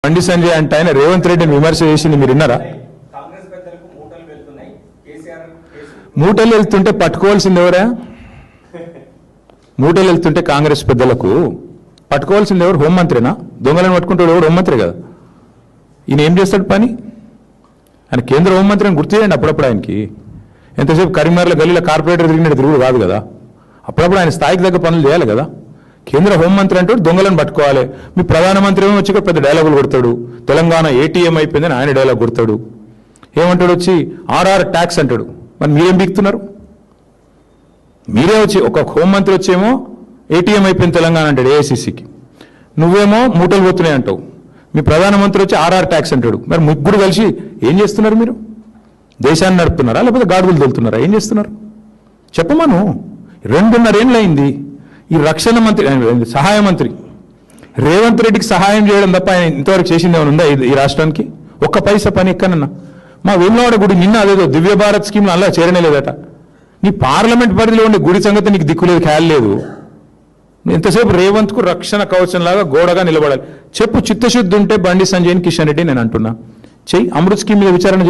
బండి సంజయ్ అంటే ఆయన రేవంత్ రెడ్డిని విమర్శ చేసింది మీరు విన్నారా? మూటలు వెళ్తుంటే పట్టుకోవాల్సింది ఎవరా? మూటలు వెళ్తుంటే కాంగ్రెస్ పెద్దలకు పట్టుకోవాల్సింది ఎవరు? హోంమంత్రినా? దొంగలను పట్టుకుంటాడు ఎవరు? హోంమంత్రి కదా. ఈయన ఏం చేస్తాడు పని? ఆయన కేంద్ర హోంమంత్రి అని గుర్తు చేయండి అప్పుడప్పుడు. ఆయనకి ఎంతసేపు కరీంనగర్లో గల్లీలో కార్పొరేటర్ తిరిగినట్టు తిరుగుడు కాదు కదా. అప్పుడప్పుడు ఆయన స్థాయికి దగ్గర పనులు చేయాలి కదా. కేంద్ర హోంమంత్రి అంటూ దొంగలను పట్టుకోవాలి. మీ ప్రధానమంత్రి ఏమో వచ్చి పెద్ద డైలాగులు కొడతాడు. తెలంగాణ ఏటీఎం అయిపోయిందని ఆయన డైలాగ్ కొడతాడు. ఏమంటాడు వచ్చి ఆర్ఆర్ ట్యాక్స్ అంటాడు. మరి మీరేం బిగుతున్నారు? మీరే వచ్చి ఒక హోంమంత్రి వచ్చేమో ఏటీఎం అయిపోయింది తెలంగాణ అంటాడు ఏఐసిసికి. నువ్వేమో మూటలు పోతున్నాయి అంటావు. మీ ప్రధానమంత్రి వచ్చి ఆర్ఆర్ ట్యాక్స్ అంటాడు. మరి ముగ్గురు కలిసి ఏం చేస్తున్నారు? మీరు దేశాన్ని నడుపుతున్నారా లేకపోతే గాడుగులు తోలుతున్నారా? ఏం చేస్తున్నారు చెప్పమను. 2.5 ఏళ్ళు అయింది. ఈ రక్షణ మంత్రి సహాయ మంత్రి రేవంత్ రెడ్డికి సహాయం చేయడం తప్ప ఆయన ఇంతవరకు చేసింది ఏమైనా ఉందా ఈ రాష్ట్రానికి? ఒక్క పైసా పని ఎక్కనన్నా? మా వేములవాడ గుడి నిన్న అదేదో దివ్య భారత్ స్కీమ్లో అలా చేరనే లేదట. నీ పార్లమెంట్ పరిధిలో ఉండే గుడి సంగతి నీకు దిక్కులేదు, ఖయాల్ లేదు. ఎంతసేపు రేవంత్కు రక్షణ కవచంలాగా గోడగా నిలబడాలి. చెప్పు, చిత్తశుద్ధి ఉంటే బండి సంజయ్ని కిషన్ రెడ్డి నేను అంటున్నా చెయ్యి. అమృత్ స్కీమ్ మీద విచారణ చెయ్యి.